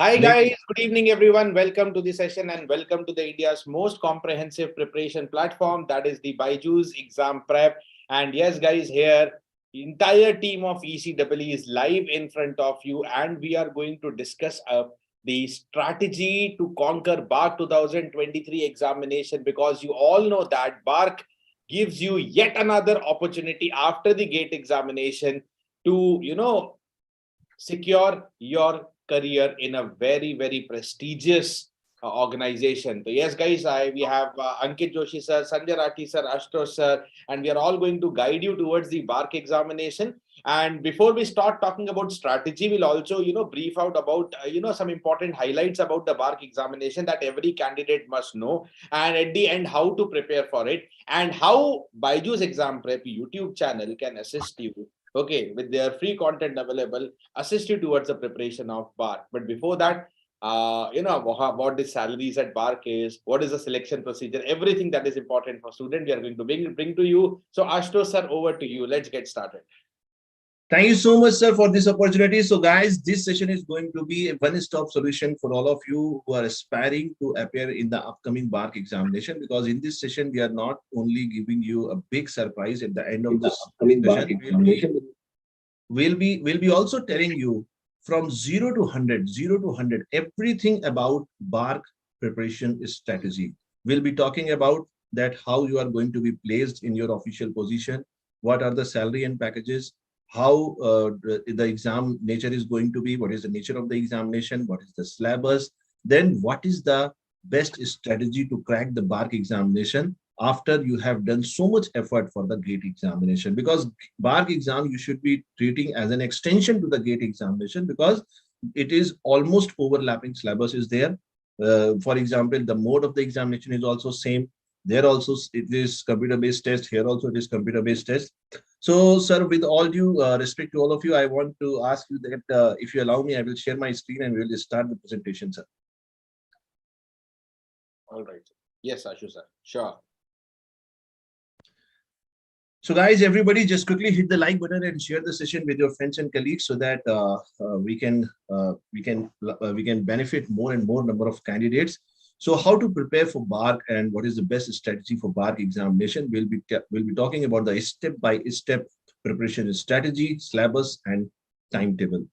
Hi Make guys, good evening everyone. Welcome to the session and welcome to the India's most comprehensive preparation platform, that is the BYJU'S exam prep. And yes guys, here the entire team of ECEE is live in front of you, and we are going to discuss the strategy to conquer BARC 2023 examination, because you all know that BARC gives you yet another opportunity after the GATE examination to secure your career in a very, very prestigious organization. So yes, guys, we have Ankit Joshi sir, Sanjay Rathi sir, Ashtosh sir, and we are all going to guide you towards the BARC examination. And before we start talking about strategy, we'll also, brief out about, some important highlights about the BARC examination that every candidate must know. And at the end, how to prepare for it and how BYJU'S Exam Prep YouTube channel can assist you, okay, with their free content available, assist you towards the preparation of BARC. But before that, what the salaries at BARC is, what is the selection procedure, everything that is important for student, we are going to bring to you. So Ashtosh sir, over to you. Let's get started. Thank you so much, sir, for this opportunity. So, guys, this session is going to be a one-stop solution for all of you who are aspiring to appear in the upcoming BARC examination. Because in this session, we are not only giving you a big surprise at the end of this upcoming BARC session. examination. We'll be also telling you from 0 to 100, everything about BARC preparation strategy. We'll be talking about that how you are going to be placed in your official position, what are the salary and packages, how the exam nature is going to be, what is the nature of the examination, what is the syllabus, then what is the best strategy to crack the BARC examination after you have done so much effort for the GATE examination. Because BARC exam you should be treating as an extension to the GATE examination, because it is almost overlapping. Syllabus is there. For example, the mode of the examination is also same. There also it is computer-based test. Here also it is computer-based test. So, sir, with all due respect to all of you, I want to ask you that if you allow me, I will share my screen and we will start the presentation, sir. All right. Yes, Ashu sir. Sure. So, guys, everybody, just quickly hit the like button and share the session with your friends and colleagues so that we can benefit more and more number of candidates. So, how to prepare for BARC and what is the best strategy for BARC examination? We'll be talking about the step-by-step preparation strategy, syllabus, and timetable.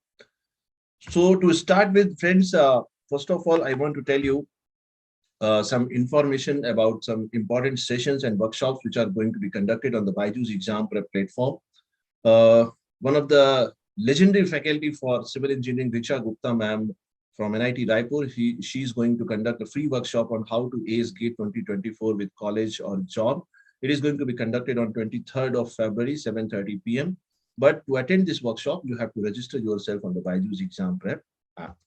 So, to start with, friends, first of all, I want to tell you some information about some important sessions and workshops which are going to be conducted on the BYJU'S exam prep platform. One of the legendary faculty for civil engineering, Richa Gupta ma'am from NIT Raipur, she's going to conduct a free workshop on how to ace GATE 2024 with college or job. It is going to be conducted on 23rd of February, 7:30 p.m. But to attend this workshop, you have to register yourself on the BYJU'S exam prep app.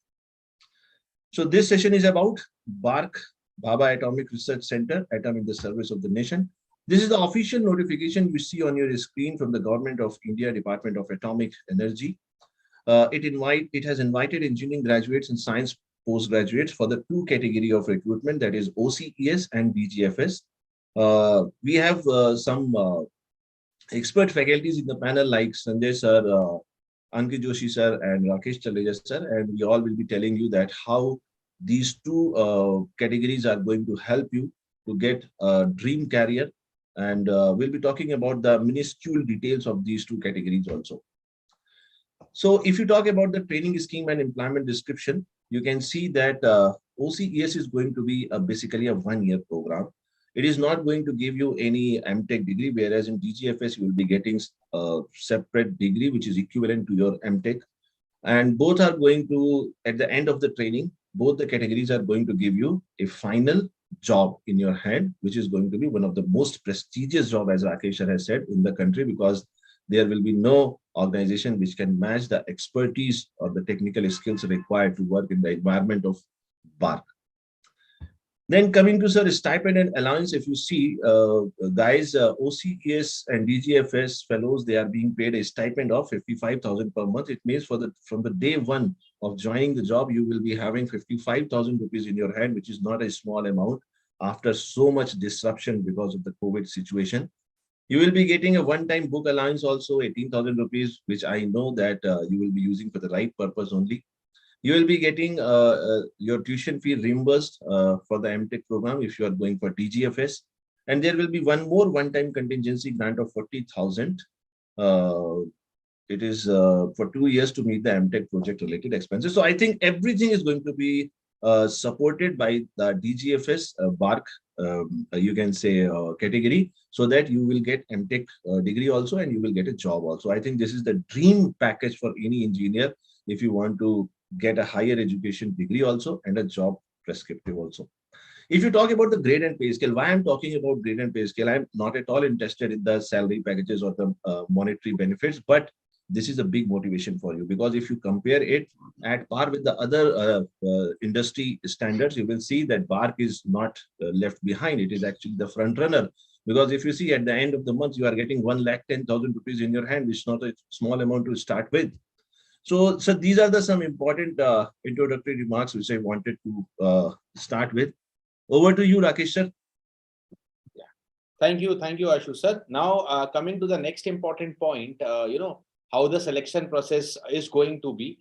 So this session is about BARC, Baba Atomic Research Center, Atom in the Service of the Nation. This is the official notification you see on your screen from the Government of India, Department of Atomic Energy. It has invited engineering graduates and science postgraduates for the two category of recruitment, that is OCES and BGFS. We have some expert faculties in the panel like Sanjay sir, Ankit Joshi sir, and Rakesh Chaleja sir, and we all will be telling you that how these two categories are going to help you to get a dream career, and we'll be talking about the minuscule details of these two categories also. So if you talk about the training scheme and employment description, you can see that OCES is going to be basically a one-year program. It is not going to give you any MTech degree, whereas in DGFS you will be getting a separate degree which is equivalent to your MTech. And both are going to, at the end of the training, both the categories are going to give you a final job in your hand, which is going to be one of the most prestigious job, as Rakesh has said, in the country, because there will be no organization which can match the expertise or the technical skills required to work in the environment of BARC. Then coming to sir, stipend and allowance, if you see, guys, OCES and DGFS fellows, they are being paid a stipend of 55,000 per month. It means from the day one of joining the job, you will be having 55,000 rupees in your hand, which is not a small amount after so much disruption because of the COVID situation. You will be getting a one-time book allowance also, 18,000 rupees, which I know that you will be using for the right purpose only. You will be getting your tuition fee reimbursed for the MTech program if you are going for TGFS. And there will be one more one-time contingency grant of 40,000. It is for 2 years to meet the MTech project related expenses. So I think everything is going to be supported by the DGFS BARC, you can say category, so that you will get MTech degree also and you will get a job also. I think this is the dream package for any engineer if you want to get a higher education degree also and a job prescriptive also. If you talk about the grade and pay scale, why I'm talking about grade and pay scale, I'm not at all interested in the salary packages or the monetary benefits, but this is a big motivation for you, because if you compare it at par with the other industry standards, you will see that BARC is not left behind. It is actually the front runner, because if you see at the end of the month, you are getting 1,10,000 rupees in your hand, which is not a small amount to start with. So these are the some important introductory remarks which I wanted to start with. Over to you, Rakesh sir. Yeah. Thank you, Ashu sir. Now, coming to the next important point, how the selection process is going to be.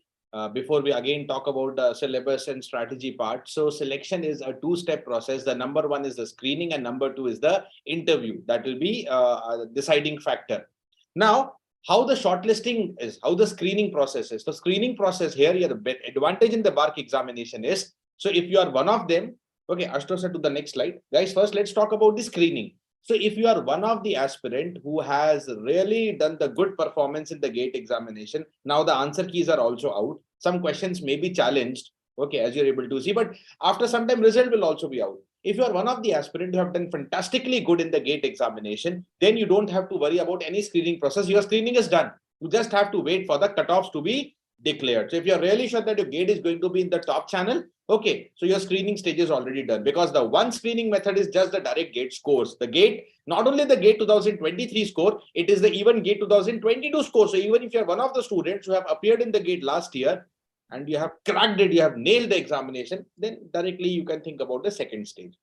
Before we again talk about the syllabus and strategy part. So selection is a two-step process. The number one is the screening and number two is the interview. That will be a deciding factor. Now, how the shortlisting is, how the screening process is. So screening process here, the advantage in the BARC examination is, so if you are one of them, okay, Ashto sir, to the next slide. Guys, first let's talk about the screening. So if you are one of the aspirant who has really done the good performance in the GATE examination, now the answer keys are also out. Some questions may be challenged, okay, as you're able to see, but after some time result will also be out. If you are one of the aspirant who have done fantastically good in the GATE examination, then you don't have to worry about any screening process. Your screening is done. You just have to wait for the cutoffs to be declared. So if you're really sure that your GATE is going to be in the top channel, okay, so your screening stage is already done, because the one screening method is just the direct GATE scores. The GATE, not only the GATE 2023 score, it is the even GATE 2022 score. So even if you're one of the students who have appeared in the GATE last year and you have cracked it, you have nailed the examination, then directly you can think about the second stage.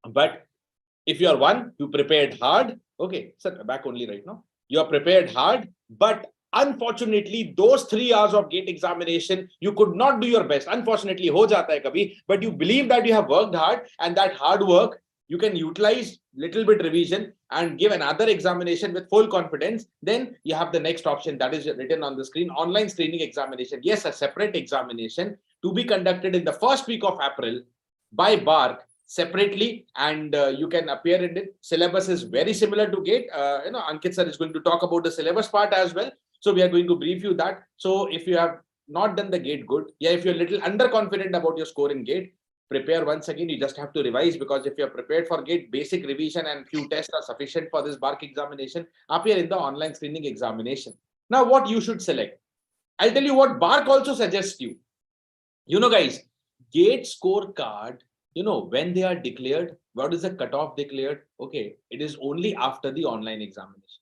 But if you are one, you prepared hard, okay, sir, back only right now. You are prepared hard, but unfortunately, those 3 hours of GATE examination, you could not do your best. Unfortunately, ho jata hai kabhi, but you believe that you have worked hard, and that hard work, you can utilize little bit revision and give another examination with full confidence. Then you have the next option that is written on the screen, online screening examination. Yes, a separate examination to be conducted in the first week of April by BARC separately, and you can appear in it. Syllabus is very similar to GATE. Ankit sir is going to talk about the syllabus part as well. So we are going to brief you that. So if you have not done the GATE good, yeah, if you're a little underconfident about your score in GATE, prepare once again. You just have to revise, because if you're prepared for GATE, basic revision and few tests are sufficient for this BARC examination. Appear in the online screening examination. Now, what you should select? I'll tell you what BARC also suggests you. Guys, GATE scorecard, when they are declared, what is the cutoff declared? Okay, it is only after the online examination.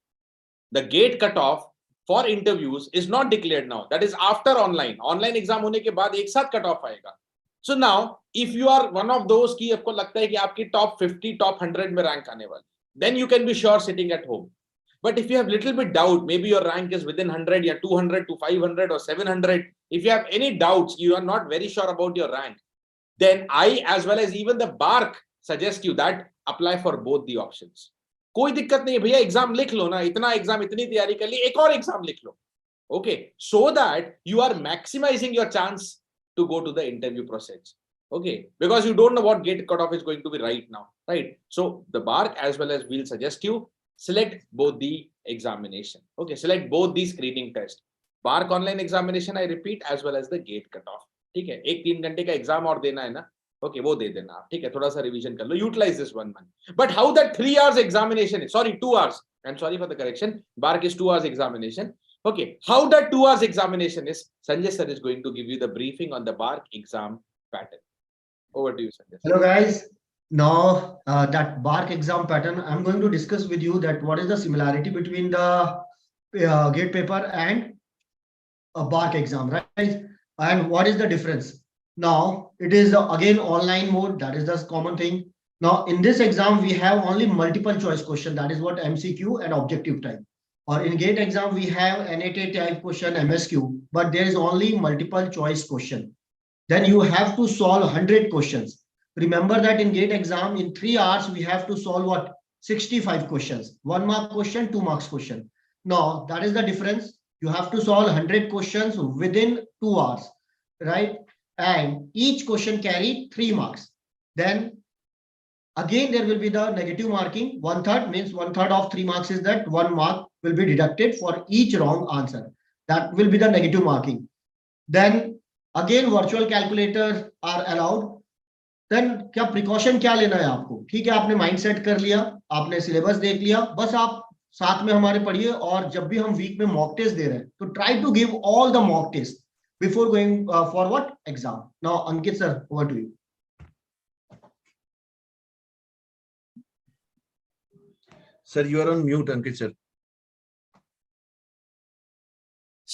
The GATE cutoff for interviews is not declared now. That is after online. Online exam hone ke baad ek saath cutoff aayega. So now, if you are one of those ki aapko lagta hai ki aapki top 50, top 100 mein rank aane wali, then you can be sure sitting at home. But if you have little bit doubt, maybe your rank is within 100, yeah, 200 to 500 or 700. If you have any doubts, you are not very sure about your rank, then I, as well as even the BARC, suggest you that apply for both the options. कोई दिक्कत नहीं है भैया, exam लिख लो ना, इतना exam इतनी तैयारी कर ली, एक और एग्जाम लिख लो. Okay, so that you are maximizing your chance to go to the interview process. Okay, because you don't know what GATE cutoff is going to be right now, right? So the BARC, as well as we'll suggest you select both the examination. Okay, select both the screening test. BARC online examination, I repeat, as well as the GATE cutoff. ठीक है, एक 3 घंटे का exam और देना है ना, okay, वो दे देना आप, ठीक है, थोड़ा सा रिवीजन कर लो, utilize this 1 month. But how that 3 hours examination is, sorry, 2 hours, I'm sorry for the correction, BARC is 2 hours examination. Okay, how that 2 hours examination is, Sanjay sir is going to give you the briefing on the BARC exam pattern. Over to you, Sanjay. Hello guys, now that BARC exam pattern, I'm going to discuss with you that what is the similarity between the GATE paper and a BARC exam, right? And what is the difference? Now it is again online mode, that is the common thing. Now in this exam we have only multiple choice question, that is what MCQ and objective type. Or in GATE exam we have NAT type question, MSQ, but there is only multiple choice question. then you have to solve 100 questions. Remember that in GATE exam, in 3 hours, we have to solve what? 65 questions. 1 mark question, 2 marks question. Now, that is the difference. You have to solve 100 questions within 2 hours, right? And each question carry 3 marks. Then again, there will be the negative marking. 1/3 means 1/3 of 3 marks is that 1 mark will be deducted for each wrong answer. That will be the negative marking. Then again, virtual calculators are allowed. Then क्या precaution क्या लेना है आपको? ठीक है, आपने mind set कर लिया, आपने सिलेबस देख लिया, बस आप साथ में हमारे पढ़िए, और जब भी हम वीक में मॉक टेस्ट दे रहे हैं तो try to give all the mock test before going for what exam. Now Ankit sir, over to you. Sir, you are on mute, Ankit sir.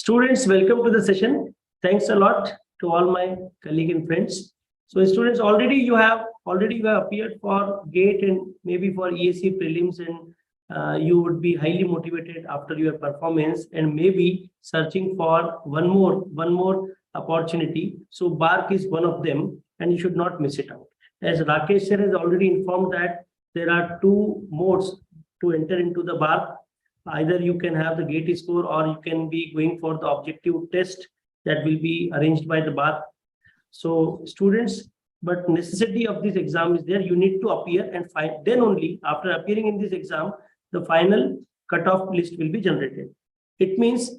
Students, welcome to the session. Thanks a lot to all my colleagues and friends. So students, already you have appeared for GATE and maybe for ESE prelims, and you would be highly motivated after your performance and maybe searching for one more opportunity. So BARC is one of them, and you should not miss it out. As Rakesh sir has already informed that there are 2 modes to enter into the BARC. Either you can have the GATE score, or you can be going for the objective test that will be arranged by the BARC. So students, but necessity of this exam is there. You need to appear and find. Then only after appearing in this exam, the final cutoff list will be generated. It means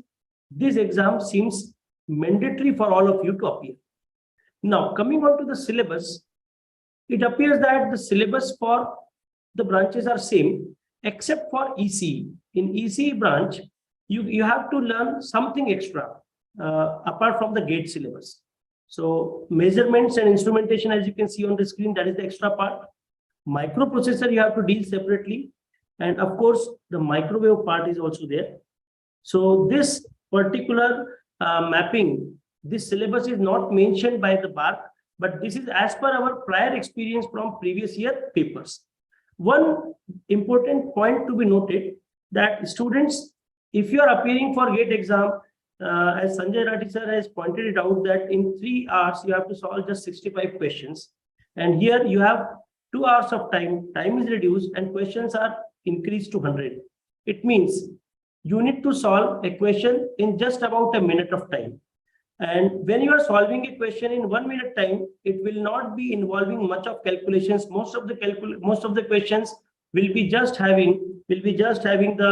this exam seems mandatory for all of you to appear. Now, coming on to the syllabus, it appears that the syllabus for the branches are same, except for ECE. In ECE branch, you have to learn something extra apart from the GATE syllabus. So measurements and instrumentation, as you can see on the screen, that is the extra part. Microprocessor you have to deal separately, and of course the microwave part is also there. So this particular mapping, this syllabus is not mentioned by the BARC, but this is as per our prior experience from previous year papers. One important point to be noted, that students, if you are appearing for GATE exam, as Sanjay Rathi sir has pointed it out, that in 3 hours you have to solve just 65 questions, and here you have 2 hours of time. Time is reduced and questions are increased to 100. It means you need to solve a question in just about a minute of time. And when you are solving a question in 1 minute time, it will not be involving much of calculations. Most of the questions will be just having the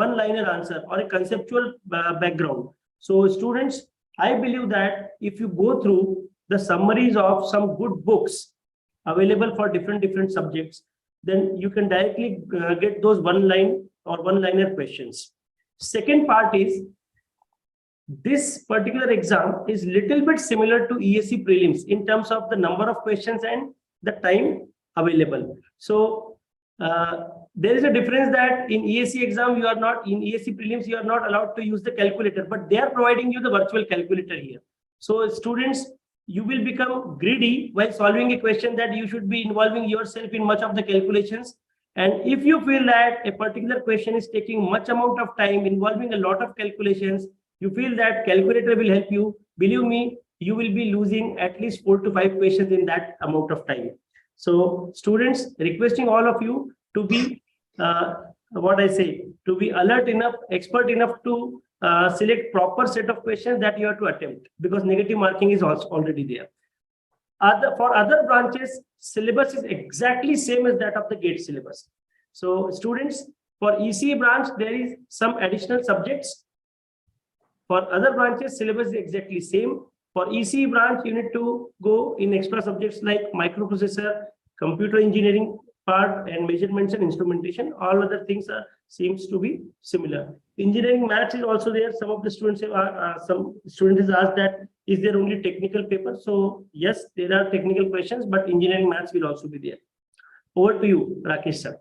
one-liner answer or a conceptual background. So students, I believe that if you go through the summaries of some good books available for different subjects, then you can directly get those one-liner questions. Second part is, this particular exam is little bit similar to ESE prelims in terms of the number of questions and the time available. So there is a difference that in ESE exam in ESE prelims you are not allowed to use the calculator, but they are providing you the virtual calculator here. So students, you will become greedy while solving a question that you should be involving yourself in much of the calculations. And if you feel that a particular question is taking much amount of time, involving a lot of calculations, you feel that calculator will help you, believe me, you will be losing at least 4 to 5 questions in that amount of time. So students, requesting all of you to be to be alert enough, expert enough to select proper set of questions that you have to attempt, because negative marking is also already there. For other branches, syllabus is exactly same as that of the GATE syllabus. So students, for ECE branch, there is some additional subjects. For other branches, syllabus is exactly same. For ECE branch, you need to go in extra subjects like microprocessor, computer engineering part, and measurements and instrumentation. All other things seems to be similar. Engineering maths is also there. Some of the students have some students asked that is there only technical paper? So yes, there are technical questions, but engineering maths will also be there. Over to you, Rakesh sir.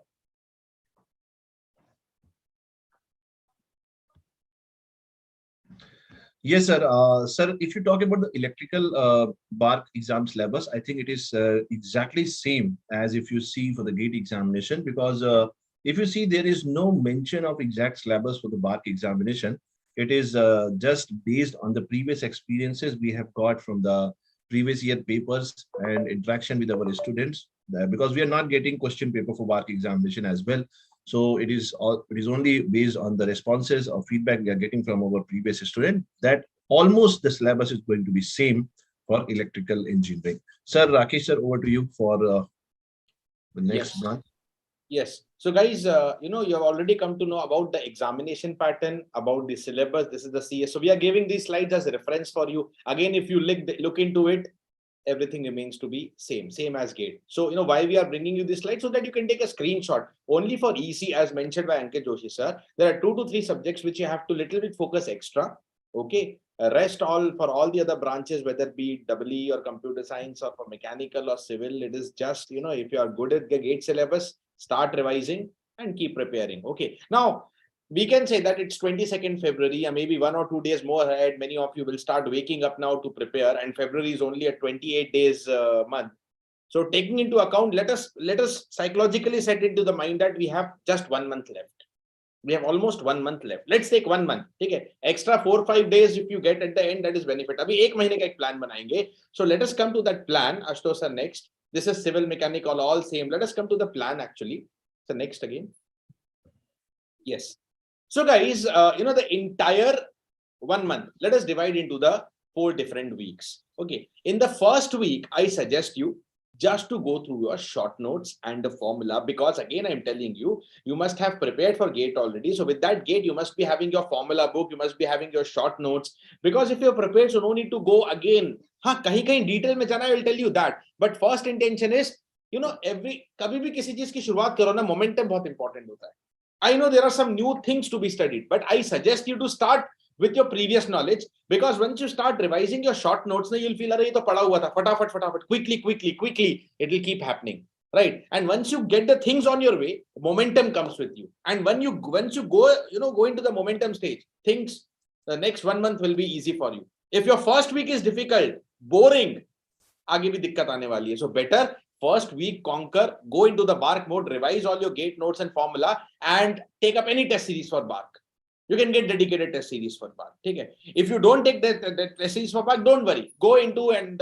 Yes, sir. Sir, if you talk about the electrical BARC exam syllabus, I think it is exactly same as if you see for the GATE examination, because if you see, there is no mention of exact syllabus for the BARC examination. It is just based on the previous experiences we have got from the previous year papers and interaction with our students, because we are not getting question paper for BARC examination as well. So it is only based on the responses or feedback we are getting from our previous student, that almost the syllabus is going to be same for electrical engineering. Sir, Rakesh sir, over to you for the next branch. Yes. So guys, you have already come to know about the examination pattern, about the syllabus. This is the CS. So we are giving these slides as a reference for you. Again, if you look into it, everything remains to be same as GATE. So, why we are bringing you this slide, so that you can take a screenshot. Only for EC, as mentioned by Ankit Joshi sir, there are 2 to 3 subjects which you have to little bit focus extra. Okay. Rest for all the other branches, whether it be EE or computer science or for mechanical or civil, it is just, if you are good at the GATE syllabus, start revising and keep preparing. Okay. Now, we can say that it's 22nd February, and maybe 1 or 2 days more ahead. Many of you will start waking up now to prepare, and February is only a 28 days month. So taking into account, let us psychologically set into the mind that we have just 1 month left. We have almost 1 month left. Let's take 1 month. Okay. Extra 4 or 5 days if you get at the end, that is benefit. Abhi 1 mahine ka ek plan banayenge. So let us come to that plan. Ashutosh sir, next. This is civil, mechanical, all same. Let us come to the plan actually. So next again. Yes. So guys, the entire 1 month, let us divide into the 4 different weeks. Okay. In the first week, I suggest you just to go through your short notes and the formula, because again, I'm telling you, you must have prepared for GATE already. So with that GATE, you must be having your formula book, you must be having your short notes, because if you're prepared, so no need to go again. Kahin detail mein jana, I will tell you that. But first intention is, kabhi bhi kisi cheez ki shuruaat karo na, momentum bahut important hota hai. I know there are some new things to be studied, but I suggest you to start with your previous knowledge, because once you start revising your short notes, you'll feel, "Arey, to pada hua tha, fatafat, quickly, it will keep happening." Right? And once you get the things on your way, momentum comes with you. And once you go into the momentum stage, things, the next 1 month will be easy for you. If your first week is difficult, boring, aage bhi dikkat aane wali hai. So better first week conquer, go into the BARC mode, revise all your GATE notes and formula, and take up any test series for BARC. You can get dedicated test series for BARC. Okay. If you don't take the test series for BARC, don't worry. Go into and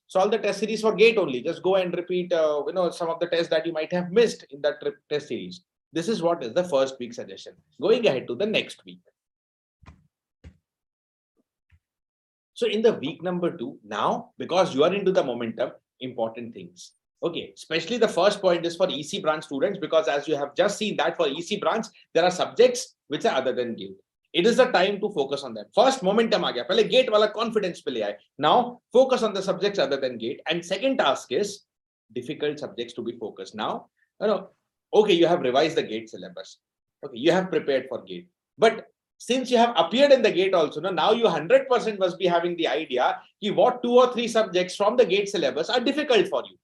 solve the test series for GATE only. Just go and repeat some of the tests that you might have missed in that test series. This is what is the first week suggestion. Going ahead to the next week. So in the week number 2, now, because you are into the momentum, important things. Okay, especially the first point is for EC branch students, because as you have just seen that for EC branch, there are subjects which are other than GATE. It is the time to focus on them. First, momentum aa gaya. Pehle GATE wala confidence pe le aaye. Now, focus on the subjects other than GATE. And second task is difficult subjects to be focused. Now, okay, you have revised the GATE syllabus. Okay, you have prepared for GATE. But since you have appeared in the GATE also, now you 100% must be having the idea what 2 or 3 subjects from the GATE syllabus are difficult for you.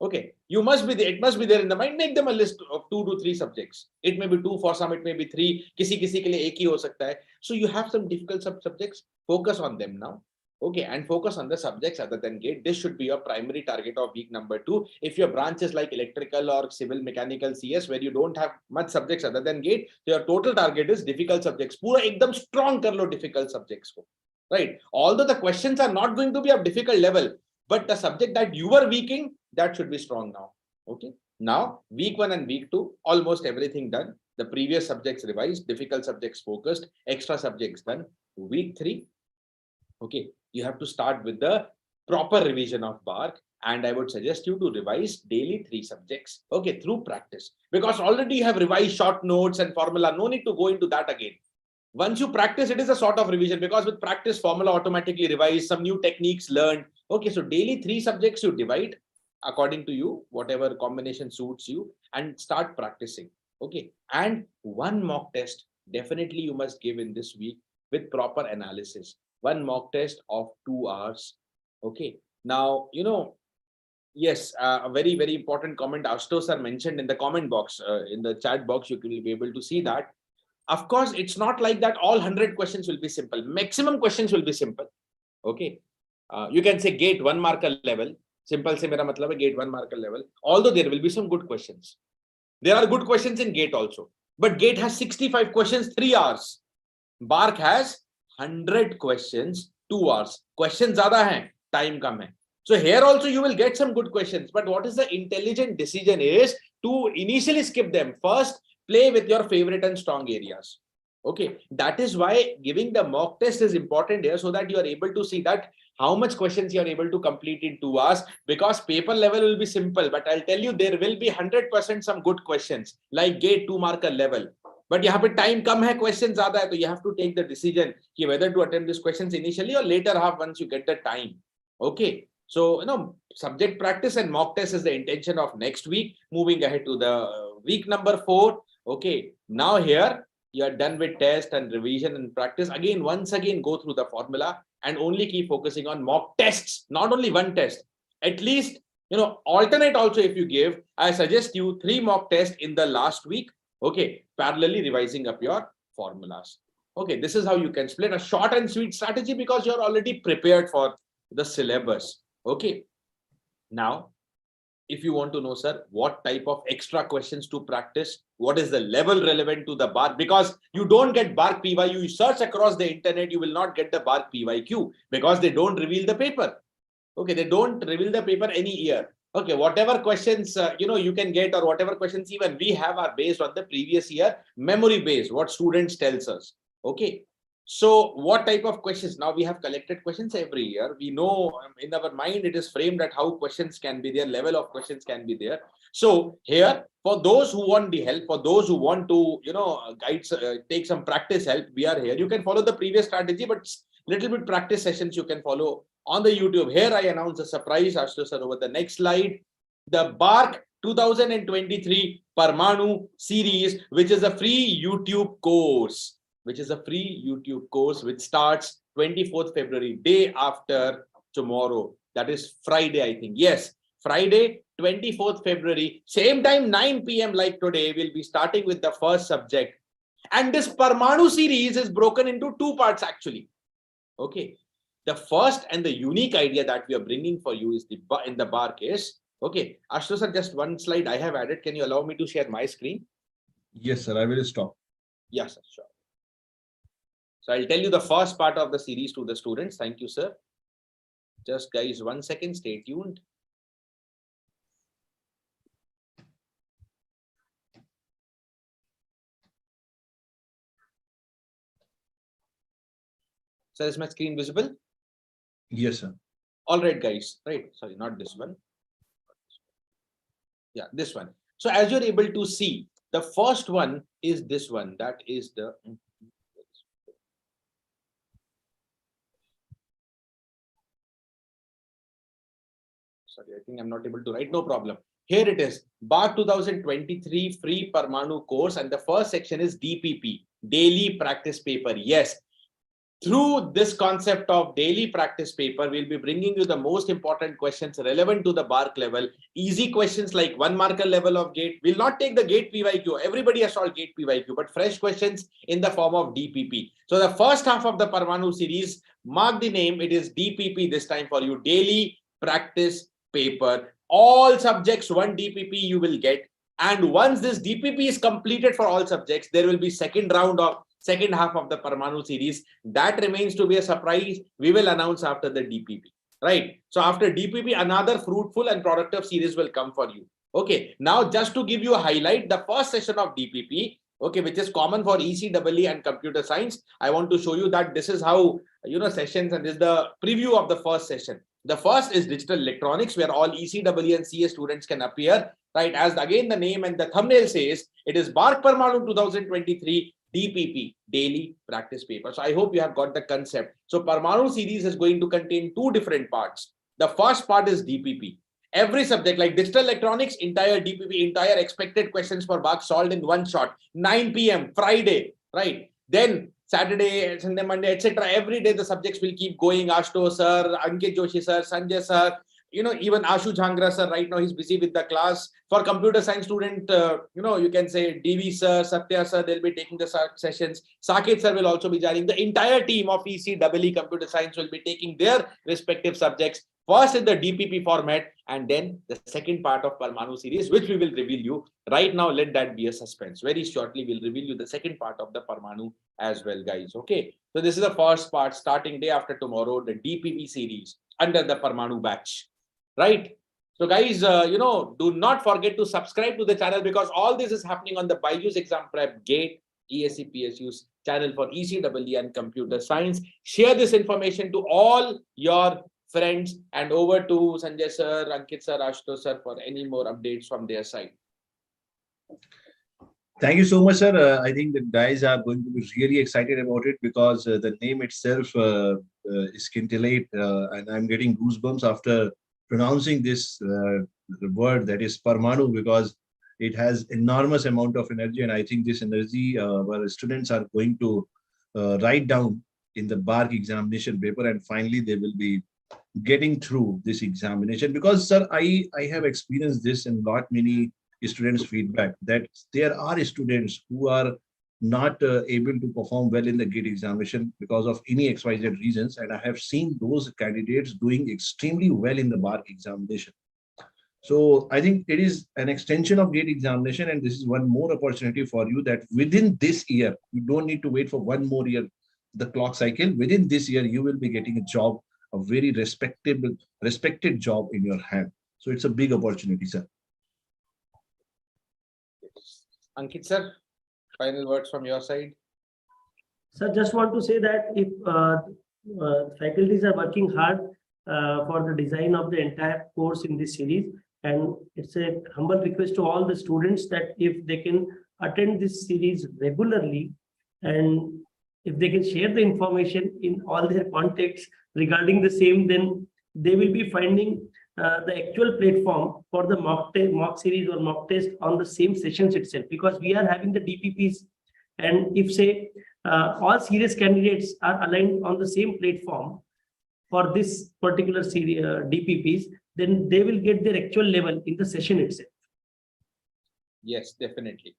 Okay, you must be there. It must be there in the mind. Make them a list of 2 to 3 subjects. It may be 2 for some, it may be 3. Kisi ke liye ek hi ho sakta hai. So you have some difficult subjects. Focus on them now. Okay, and focus on the subjects other than GATE. This should be your primary target of week number 2. If your branch is like electrical or civil, mechanical, CS, where you don't have much subjects other than GATE, so your total target is difficult subjects. Pura ekdam strong kar lo difficult subjects ko. Right? Although the questions are not going to be of difficult level, but the subject that you were weaking, that should be strong now. Okay. Now, week 1 and week 2, almost everything done. The previous subjects revised, difficult subjects focused, extra subjects done. Week 3, okay, you have to start with the proper revision of BARC, and I would suggest you to revise daily 3 subjects. Okay, through practice, because already you have revised short notes and formula. No need to go into that again. Once you practice, it is a sort of revision, because with practice, formula automatically revised, some new techniques learned. Okay, so daily 3 subjects you divide according to you, whatever combination suits you, and start practicing. Okay, and 1 mock test definitely you must give in this week with proper analysis. 1 mock test of 2 hours. Okay, now, yes, a very, very important comment Ashutosh sir mentioned in the comment box, in the chat box, you will be able to see that. Of course, it's not like that all 100 questions will be simple. Maximum questions will be simple. Okay, you can say GATE 1 marker level. Simple se mera matlab hai GATE 1 marker level. Although there will be some good questions. There are good questions in GATE also. But GATE has 65 questions, 3 hours. BARC has 100 questions, 2 hours. Questions ज़्यादा हैं, time कम है. So here also you will get some good questions. But what is the intelligent decision is to initially skip them. First, play with your favorite and strong areas. Okay, that is why giving the mock test is important here, so that you are able to see that how much questions you are able to complete in 2 hours, because paper level will be simple, but I'll tell you there will be 100% some good questions like gate 2 marker level. But यहाँ पे time कम है, questions ज़्यादा है, तो you have to take the decision कि whether to attempt these questions initially or later half once you get the time. Okay, so subject practice and mock test is the intention of next week. Moving ahead to the week number 4. Okay, now here you are done with test and revision and practice. Again, once again, go through the formula and only keep focusing on mock tests, not only one test. At least, alternate also if you give. I suggest you 3 mock tests in the last week. Okay, parallelly revising up your formulas. Okay, this is how you can split a short and sweet strategy because you're already prepared for the syllabus. Okay, now, if you want to know, sir, what type of extra questions to practice, what is the level relevant to the BARC, because you don't get BARC PYQ, you search across the internet, you will not get the BARC PYQ because they don't reveal the paper. Okay, they don't reveal the paper any year. Okay, whatever questions you can get, or whatever questions even we have are based on the previous year, memory based, what students tells us. Okay, so what type of questions? Now we have collected questions every year. We know in our mind it is framed at how questions can be there, level of questions can be there. So here, for those who want the help, for those who want to guides, take some practice help, we are here. You can follow the previous strategy, but little bit practice sessions you can follow on the YouTube. Here I announce a surprise, Ashutosh sir, over the next slide. The BARC 2023 Parmanu series, which is a free YouTube course. Which starts 24th February, day after tomorrow. That is Friday, I think. Yes, Friday, 24th February, same time, 9 p.m. like today, we'll be starting with the first subject. And this Parmanu series is broken into 2 parts actually. Okay, the first and the unique idea that we are bringing for you is in the BARC is, okay, Ashutosh sir, just one slide I have added. Can you allow me to share my screen? Yes, sir, I will stop. Yes, sir, sure. So I'll tell you the first part of the series to the students. Thank you, sir. Just guys, 1 second, stay tuned. So is my screen visible? Yes, sir. All right, guys. Right. Sorry, not this one. Yeah, this one. So as you're able to see, the first one is this one. That is the... Sorry, I think I'm not able to write. No problem. Here it is. BARC 2023 free Parmanu course. And the first section is DPP, daily practice paper. Yes. Through this concept of daily practice paper, we'll be bringing you the most important questions relevant to the BARC level. Easy questions like 1 marker level of gate. We'll not take the gate PYQ. Everybody has solved gate PYQ, but fresh questions in the form of DPP. So the first half of the Parmanu series, mark the name. It is DPP this time for you. Daily practice paper. All subjects, 1 DPP you will get. And once this DPP is completed for all subjects, there will be second half of the Parmanu series. That remains to be a surprise. We will announce after the DPP, right? So after DPP, another fruitful and productive series will come for you. Okay, now just to give you a highlight, the first session of DPP, okay, which is common for ECEE and computer science. I want to show you that this is how, sessions, and this is the preview of the first session. The first is digital electronics, where all ECEE and CA students can appear, right? As again, the name and the thumbnail says, it is BARC Parmanu 2023 DPP, daily practice paper. So I hope you have got the concept. So Parmanu series is going to contain 2 different parts. The first part is DPP. Every subject like digital electronics, entire DPP, entire expected questions for BARC solved in 1 shot, 9 p.m. Friday, right? Then Saturday, Sunday, Monday, etc. Every day the subjects will keep going. Ashutosh sir, Ankit Joshi sir, Sanjay sir, even Ashu Jhangra sir, right now he's busy with the class. For computer science student, you can say DV sir, Satya sir, they'll be taking the sessions. Saket sir will also be joining. The entire team of ECEE computer science will be taking their respective subjects First in the DPP format, and then the second part of Parmanu series, which we will reveal you right now. Let that be a suspense. Very shortly, we'll reveal you the second part of the Parmanu as well, guys. Okay. So this is the first part, starting day after tomorrow, the DPP series under the Parmanu batch, right? So guys, do not forget to subscribe to the channel, because all this is happening on the BYJU'S Exam Prep GATE ESC PSU's channel for ECEE and computer science. Share this information to all your friends, and over to Sanjay sir, Ankit sir, Ashutosh sir for any more updates from their side. Thank you so much, sir. I think the guys are going to be really excited about it, because the name itself is scintillate, and I'm getting goosebumps after pronouncing this word, that is Parmanu, because it has enormous amount of energy, and I think this energy our students are going to write down in the BARC examination paper, and finally they will be getting through this examination. Because sir, I have experienced this in lot many students' feedback, that there are students who are not able to perform well in the GATE examination because of any XYZ reasons, and I have seen those candidates doing extremely well in the BARC examination. So I think it is an extension of GATE examination, and this is one more opportunity for you, that within this year, you don't need to wait for one more year, the clock cycle. Within this year, you will be getting a job, a very respected job in your hand. So it's a big opportunity, sir. Ankit sir, final words from your side. Sir, just want to say that if faculties are working hard for the design of the entire course in this series, and it's a humble request to all the students that if they can attend this series regularly, and if they can share the information in all their contexts regarding the same, then they will be finding the actual platform for the mock series or mock test on the same sessions itself, because we are having the DPPs, and if say all serious candidates are aligned on the same platform for this particular series DPPs, then they will get their actual level in the session itself. Yes, definitely.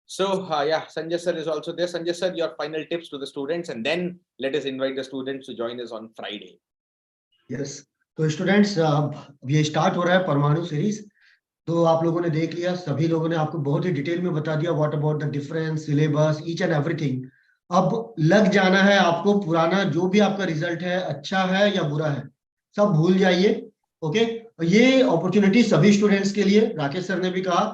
So yeah, Sanjay sir is also there. Sanjay sir, your final tips to the students, and then let us invite the students to join us on Friday. Yes. तो students ये start हो रहा है परमाणु series. तो आप लोगों ने देख लिया, सभी लोगों ने आपको बहुत ही डिटेल में बता दिया what about the difference, syllabus, each and everything. अब लग जाना है आपको, पुराना जो भी आपका रिजल्ट है, अच्छा है या बुरा है, सब भूल जाइए। ओके, ये अपॉर्चुनिटी सभी स्टूडेंट्स के लिए, राकेश सर ने भी कहा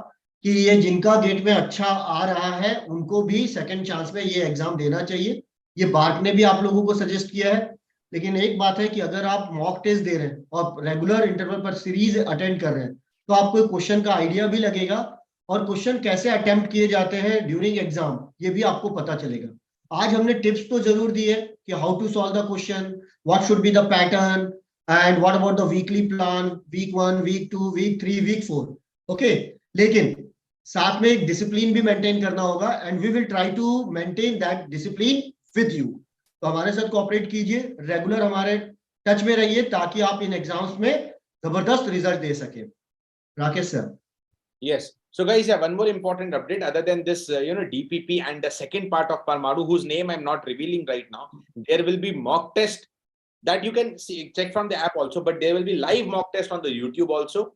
कि ये जिनका गेट में अच्छा आ रहा है उनको भी सेकंड चांस में ये एग्जाम देना चाहिए। ये बार्क ने भी आप लोगों को सजेस्ट किया है। लेकिन एक बात है कि अगर आप मॉक टेस्ट दे रहे हैं और रेगुलर इंटरवल पर सीरीज अटेंड कर रहे हैं, तो आपको क्वेश्चन का आइडिया भी लगेगा, और क्वेश्चन कैसे अटेम्प्ट किए जाते हैं ड्यूरिंग एग्जाम, ये भी आपको पता चलेगा। आज हमने टिप्स तो जरूर दिए कि how to solve the question, what should be the pattern, and what about the weekly plan, week 1, week 2, week 3, week 4। Okay, लेकिन साथ में एक डिसिप्लिन भी मेंटेन करना होगा, and we will try to maintain that discipline with you. तो हमारे साथ कोऑपरेट कीजिए, रेगुलर हमारे टच में रहिए, ताकि आप इन एग्जाम्स में जबरदस्त रिजल्ट दे सके। Rakesh sir. Yes. So guys, yeah, one more important update other than this, DPP and the second part of Parmanu, whose name I'm not revealing right now. There will be mock test that you can see, check from the app also, but there will be live mock test on the YouTube also.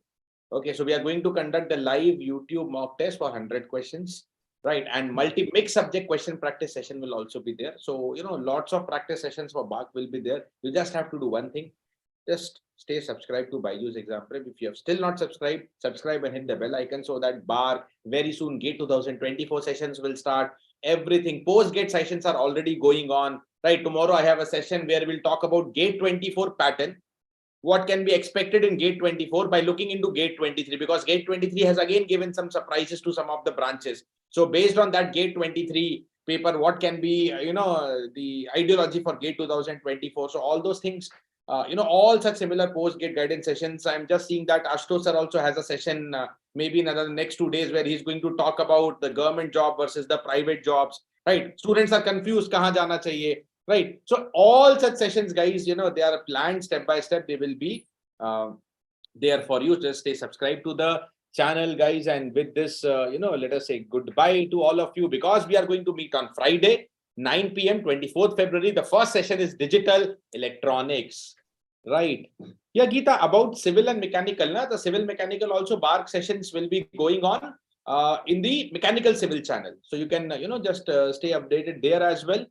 Okay, so we are going to conduct the live YouTube mock test for 100 questions, right? And mixed subject question practice session will also be there. So, lots of practice sessions for BARC will be there. You just have to do one thing. Just stay subscribed to BYJU'S Exam Prep. If you have still not subscribed, subscribe and hit the bell icon, so that BARC, very soon GATE 2024 sessions will start. Everything post-GATE sessions are already going on, right? Tomorrow I have a session where we'll talk about GATE 24 pattern. What can be expected in GATE 24 by looking into GATE 23, because GATE 23 has again given some surprises to some of the branches. So based on that GATE 23 paper, what can be, the ideology for GATE 2024. So all those things, all such similar post-GATE guidance sessions. I'm just seeing that Ashutosh sir also has a session maybe in the next 2 days, where he's going to talk about the government job versus the private jobs, right? Students are confused, kahan jana chahiye, right? So all such sessions, guys, they are planned step by step. They will be there for you. Just stay subscribed to the channel, guys. And with this, let us say goodbye to all of you, because we are going to meet on Friday, 9 p.m., 24th February. The first session is digital electronics. Right. Yeah, Geeta, about civil and mechanical, na, the civil mechanical also BARC sessions will be going on in the mechanical civil channel. So you can, just stay updated there as well.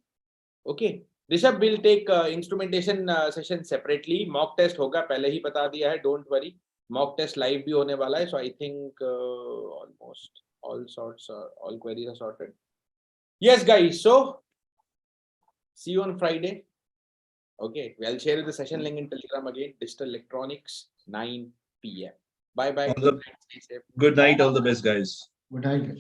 Okay. Rishabh will take instrumentation session separately. Mock test hoga, pehle hi bata diya hai, don't worry. Mock test live bhi hone wala hai. So I think almost all queries are sorted. Yes, guys. So see you on Friday. Okay, I'll share the session link in Telegram again. Digital Electronics, 9 p.m. Bye bye. Good night. All the best, guys. Good night.